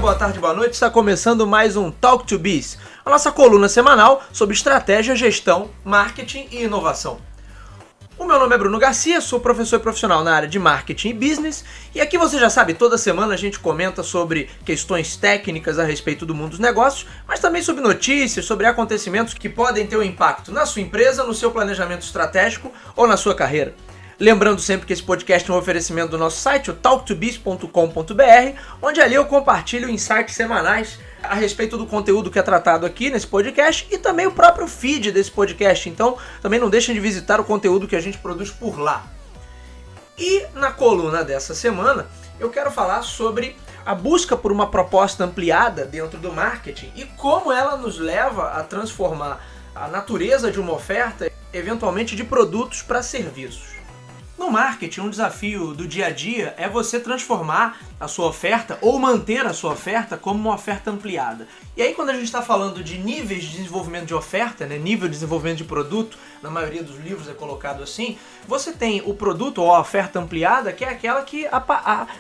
boa tarde, boa noite. Está começando mais um Talk to Biz, a nossa coluna semanal sobre estratégia, gestão, marketing e inovação. O meu nome é Bruno Garcia, sou professor profissional na área de marketing e business, e aqui você já sabe, toda semana a gente comenta sobre questões técnicas a respeito do mundo dos negócios, mas também sobre notícias, sobre acontecimentos que podem ter um impacto na sua empresa, no seu planejamento estratégico ou na sua carreira. Lembrando sempre que esse podcast é um oferecimento do nosso site, o talktobiz.com.br, onde ali eu compartilho insights semanais a respeito do conteúdo que é tratado aqui nesse podcast e também o próprio feed desse podcast. Então, também não deixem de visitar o conteúdo que a gente produz por lá. E na coluna dessa semana, eu quero falar sobre a busca por uma proposta ampliada dentro do marketing e como ela nos leva a transformar a natureza de uma oferta, eventualmente de produtos para serviços. No marketing, um desafio do dia a dia é você transformar a sua oferta ou manter a sua oferta como uma oferta ampliada. E aí quando a gente está falando de níveis de desenvolvimento de oferta, nível de desenvolvimento de produto, na maioria dos livros é colocado assim, você tem o produto ou a oferta ampliada, que é aquela que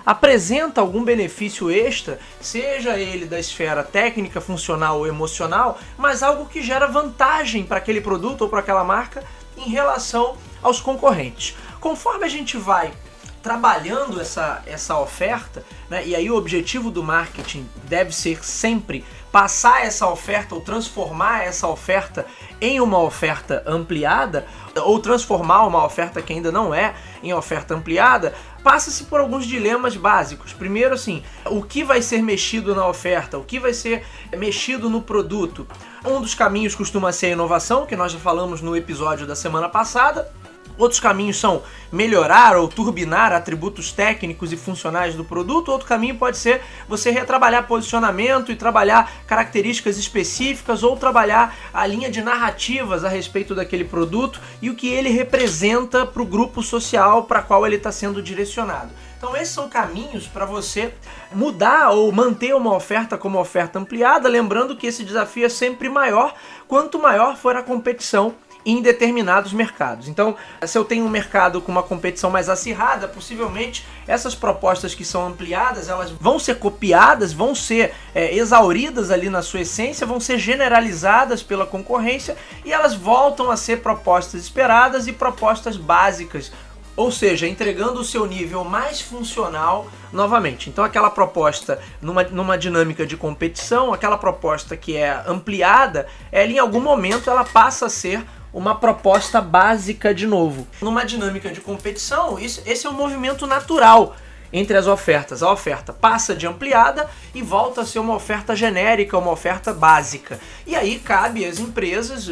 apresenta algum benefício extra, seja ele da esfera técnica, funcional ou emocional, mas algo que gera vantagem para aquele produto ou para aquela marca em relação aos concorrentes. Conforme a gente vai trabalhando essa oferta, e aí o objetivo do marketing deve ser sempre passar essa oferta ou transformar essa oferta em uma oferta ampliada, ou transformar uma oferta que ainda não é em oferta ampliada, passa-se por alguns dilemas básicos. Primeiro, assim, o que vai ser mexido na oferta, o que vai ser mexido no produto. Um dos caminhos costuma ser a inovação, que nós já falamos no episódio da semana passada. Outros caminhos são melhorar ou turbinar atributos técnicos e funcionais do produto. Outro caminho pode ser você retrabalhar posicionamento e trabalhar características específicas ou trabalhar a linha de narrativas a respeito daquele produto e o que ele representa para o grupo social para qual ele está sendo direcionado. Então esses são caminhos para você mudar ou manter uma oferta como oferta ampliada, lembrando que esse desafio é sempre maior quanto maior for a competição em determinados mercados. Então, se eu tenho um mercado com uma competição mais acirrada, possivelmente essas propostas que são ampliadas, elas vão ser copiadas, vão ser exauridas ali na sua essência, vão ser generalizadas pela concorrência e elas voltam a ser propostas esperadas e propostas básicas, ou seja, entregando o seu nível mais funcional novamente. Então aquela proposta numa dinâmica de competição, aquela proposta que é ampliada, ela em algum momento ela passa a ser uma proposta básica de novo. Numa dinâmica de competição, esse é um movimento natural entre as ofertas. A oferta passa de ampliada e volta a ser uma oferta genérica, uma oferta básica. E aí cabe às empresas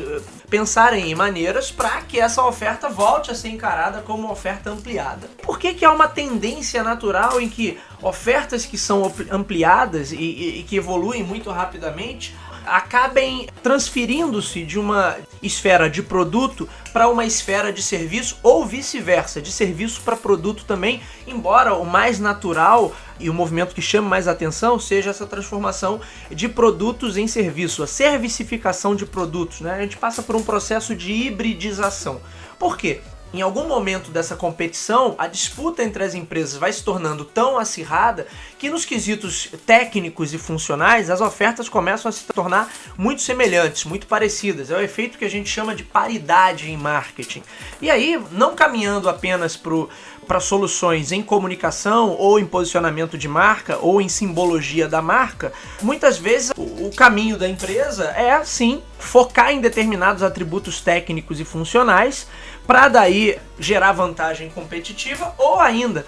pensarem em maneiras para que essa oferta volte a ser encarada como uma oferta ampliada. Por que há uma tendência natural em que ofertas que são ampliadas e que evoluem muito rapidamente acabem transferindo-se de uma esfera de produto para uma esfera de serviço ou vice-versa, de serviço para produto também, embora o mais natural e o movimento que chama mais atenção seja essa transformação de produtos em serviço, a servicificação de produtos, A gente passa por um processo de hibridização. Por quê? Em algum momento dessa competição, a disputa entre as empresas vai se tornando tão acirrada que nos quesitos técnicos e funcionais, as ofertas começam a se tornar muito semelhantes, muito parecidas. É o efeito que a gente chama de paridade em marketing. E aí, não caminhando apenas para soluções em comunicação ou em posicionamento de marca ou em simbologia da marca, muitas vezes o caminho da empresa é, sim, focar em determinados atributos técnicos e funcionais para daí gerar vantagem competitiva ou ainda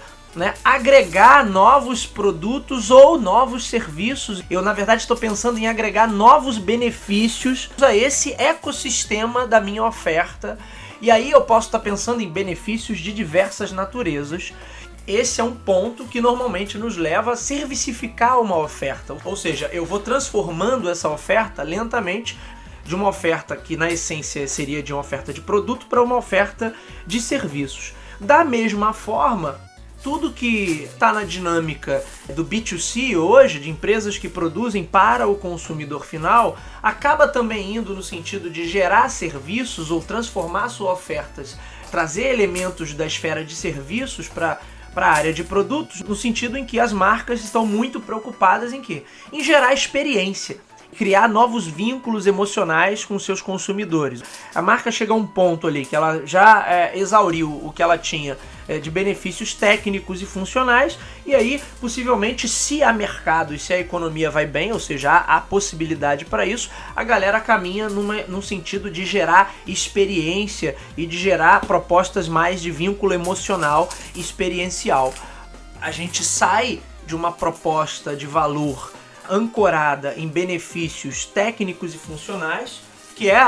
agregar novos produtos ou novos serviços. Eu, na verdade, estou pensando em agregar novos benefícios a esse ecossistema da minha oferta. E aí eu posso estar pensando em benefícios de diversas naturezas. Esse é um ponto que normalmente nos leva a servicificar uma oferta. Ou seja, eu vou transformando essa oferta lentamente de uma oferta que na essência seria de uma oferta de produto para uma oferta de serviços. Da mesma forma, tudo que está na dinâmica do B2C hoje, de empresas que produzem para o consumidor final, acaba também indo no sentido de gerar serviços ou transformar suas ofertas, trazer elementos da esfera de serviços para para a área de produtos, no sentido em que as marcas estão muito preocupadas em quê? Em gerar experiência, criar novos vínculos emocionais com seus consumidores. A marca chega a um ponto ali que ela já exauriu o que ela tinha de benefícios técnicos e funcionais, e aí possivelmente, se há mercado e se a economia vai bem, ou seja, há possibilidade para isso, a galera caminha num sentido de gerar experiência e de gerar propostas mais de vínculo emocional e experiencial. A gente sai de uma proposta de valor ancorada em benefícios técnicos e funcionais, que é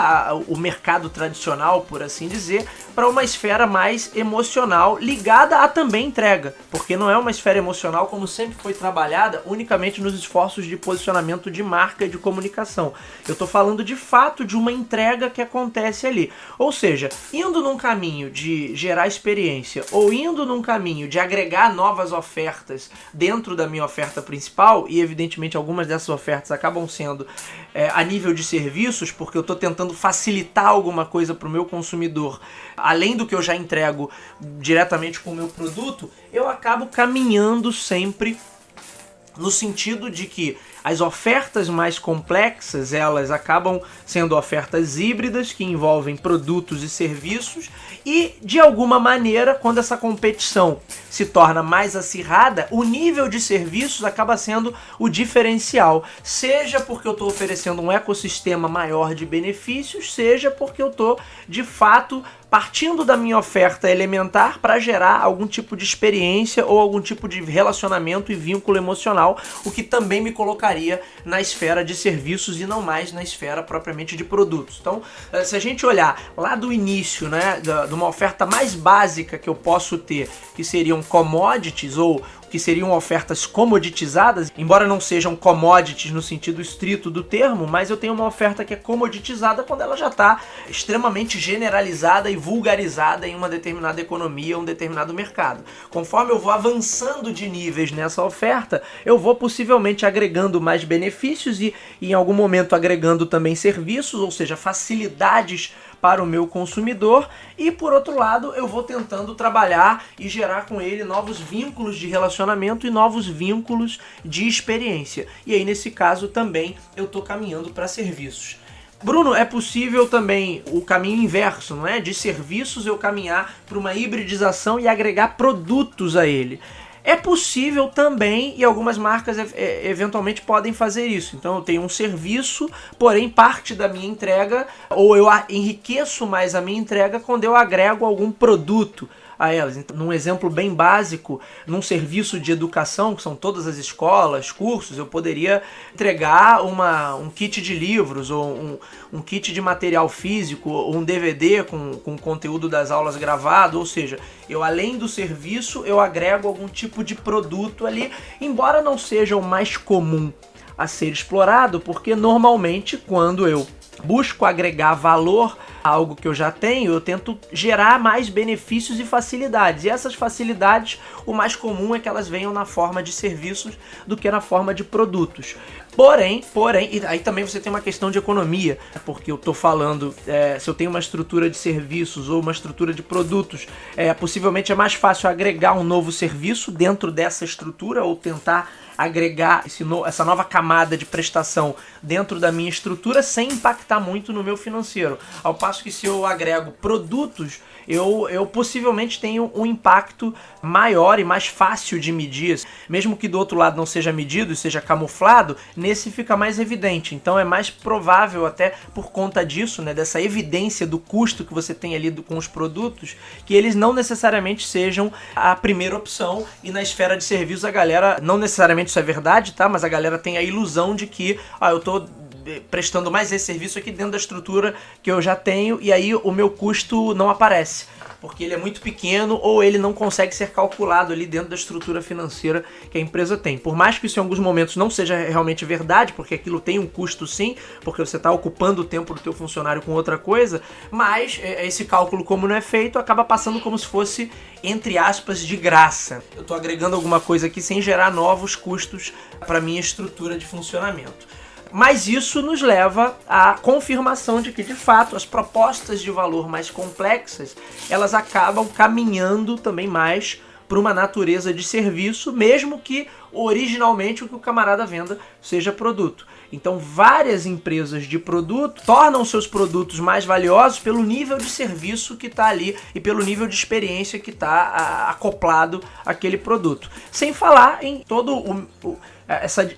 o mercado tradicional, por assim dizer, para uma esfera mais emocional, ligada a também entrega, porque não é uma esfera emocional como sempre foi trabalhada unicamente nos esforços de posicionamento de marca e de comunicação. Eu estou falando de fato de uma entrega que acontece ali, ou seja, indo num caminho de gerar experiência ou indo num caminho de agregar novas ofertas dentro da minha oferta principal, e evidentemente algumas dessas ofertas acabam sendo a nível de serviços, porque eu estou tentando facilitar alguma coisa para o meu consumidor, além do que eu já entrego diretamente com o meu produto, eu acabo caminhando sempre no sentido de que as ofertas mais complexas, elas acabam sendo ofertas híbridas que envolvem produtos e serviços, e de alguma maneira, quando essa competição se torna mais acirrada, o nível de serviços acaba sendo o diferencial, seja porque eu estou oferecendo um ecossistema maior de benefícios, seja porque eu estou de fato partindo da minha oferta elementar para gerar algum tipo de experiência ou algum tipo de relacionamento e vínculo emocional, o que também me colocaria na esfera de serviços e não mais na esfera propriamente de produtos. Então, se a gente olhar lá do início, né, de uma oferta mais básica que eu posso ter, que seriam commodities ou que seriam ofertas comoditizadas, embora não sejam commodities no sentido estrito do termo, mas eu tenho uma oferta que é comoditizada quando ela já está extremamente generalizada e vulgarizada em uma determinada economia, um determinado mercado. Conforme eu vou avançando de níveis nessa oferta, eu vou possivelmente agregando mais benefícios e em algum momento agregando também serviços, ou seja, facilidades para o meu consumidor, e por outro lado eu vou tentando trabalhar e gerar com ele novos vínculos de relacionamento e novos vínculos de experiência. E aí nesse caso também eu estou caminhando para serviços. Bruno, é possível também o caminho inverso, não é? De serviços eu caminhar para uma hibridização e agregar produtos a ele. É possível também, e algumas marcas eventualmente podem fazer isso. Então eu tenho um serviço, porém parte da minha entrega, ou eu enriqueço mais a minha entrega quando eu agrego algum produto a elas. Então, num exemplo bem básico, num serviço de educação, que são todas as escolas, cursos, eu poderia entregar um kit de livros, ou um kit de material físico, ou um DVD com conteúdo das aulas gravado, ou seja, eu além do serviço, eu agrego algum tipo de produto ali, embora não seja o mais comum a ser explorado, porque normalmente quando eu busco agregar valor a algo que eu já tenho, eu tento gerar mais benefícios e facilidades. E essas facilidades, o mais comum é que elas venham na forma de serviços do que na forma de produtos. Porém, e aí também você tem uma questão de economia, porque eu estou falando, se eu tenho uma estrutura de serviços ou uma estrutura de produtos, possivelmente é mais fácil agregar um novo serviço dentro dessa estrutura ou tentar agregar essa nova camada de prestação dentro da minha estrutura sem impactar muito no meu financeiro. Ao passo que se eu agrego produtos, eu possivelmente tenho um impacto maior e mais fácil de medir. Mesmo que do outro lado não seja medido e seja camuflado, nesse fica mais evidente. Então é mais provável, até por conta disso, né, dessa evidência do custo que você tem ali com os produtos, que eles não necessariamente sejam a primeira opção. E na esfera de serviços a galera, não necessariamente isso é verdade, tá? Mas a galera tem a ilusão de que eu tô prestando mais esse serviço aqui dentro da estrutura que eu já tenho, e aí o meu custo não aparece, porque ele é muito pequeno ou ele não consegue ser calculado ali dentro da estrutura financeira que a empresa tem. Por mais que isso em alguns momentos não seja realmente verdade, porque aquilo tem um custo sim, porque você está ocupando o tempo do teu funcionário com outra coisa, mas esse cálculo, como não é feito, acaba passando como se fosse, entre aspas, de graça. Eu estou agregando alguma coisa aqui sem gerar novos custos para minha estrutura de funcionamento. Mas isso nos leva à confirmação de que, de fato, as propostas de valor mais complexas, elas acabam caminhando também mais por uma natureza de serviço, mesmo que originalmente o que o camarada venda seja produto. Então várias empresas de produto tornam seus produtos mais valiosos pelo nível de serviço que está ali e pelo nível de experiência que está acoplado àquele produto. Sem falar em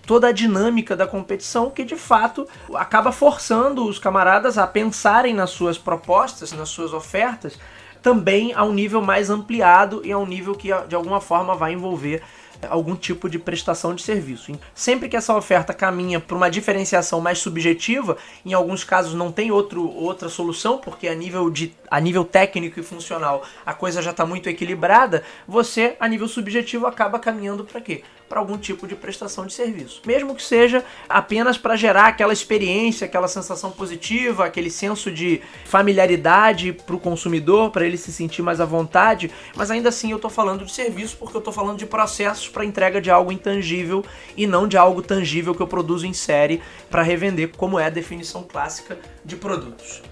toda a dinâmica da competição que de fato acaba forçando os camaradas a pensarem nas suas propostas, nas suas ofertas, também a um nível mais ampliado e a um nível que de alguma forma vai envolver algum tipo de prestação de serviço. Sempre que essa oferta caminha para uma diferenciação mais subjetiva, em alguns casos não tem outra solução, porque a nível técnico e funcional a coisa já está muito equilibrada, você, a nível subjetivo, acaba caminhando para quê? Para algum tipo de prestação de serviço. Mesmo que seja apenas para gerar aquela experiência, aquela sensação positiva, aquele senso de familiaridade para o consumidor, para ele se sentir mais à vontade, mas ainda assim eu estou falando de serviço porque eu estou falando de processos para entrega de algo intangível e não de algo tangível que eu produzo em série para revender, como é a definição clássica de produtos.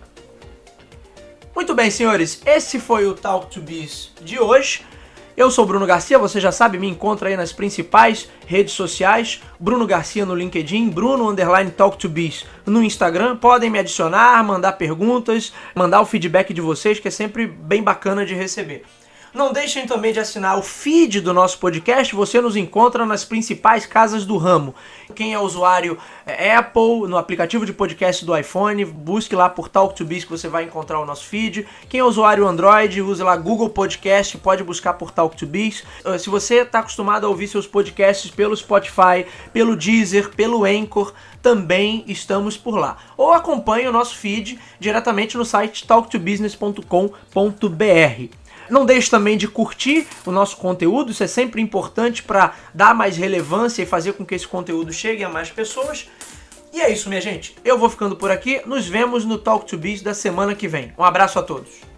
Muito bem, senhores, esse foi o Talk to Biz de hoje. Eu sou o Bruno Garcia, você já sabe, me encontra aí nas principais redes sociais, Bruno Garcia no LinkedIn, Bruno_TalkToBiz no Instagram. Podem me adicionar, mandar perguntas, mandar o feedback de vocês, que é sempre bem bacana de receber. Não deixem também de assinar o feed do nosso podcast, você nos encontra nas principais casas do ramo. Quem é usuário Apple, no aplicativo de podcast do iPhone, busque lá por Talk to Biz que você vai encontrar o nosso feed. Quem é usuário Android, use lá Google Podcast, pode buscar por Talk to Biz. Se você está acostumado a ouvir seus podcasts pelo Spotify, pelo Deezer, pelo Anchor, também estamos por lá. Ou acompanhe o nosso feed diretamente no site talktobusiness.com.br. Não deixe também de curtir o nosso conteúdo, isso é sempre importante para dar mais relevância e fazer com que esse conteúdo chegue a mais pessoas. E é isso, minha gente. Eu vou ficando por aqui, nos vemos no Talk to Biz da semana que vem. Um abraço a todos.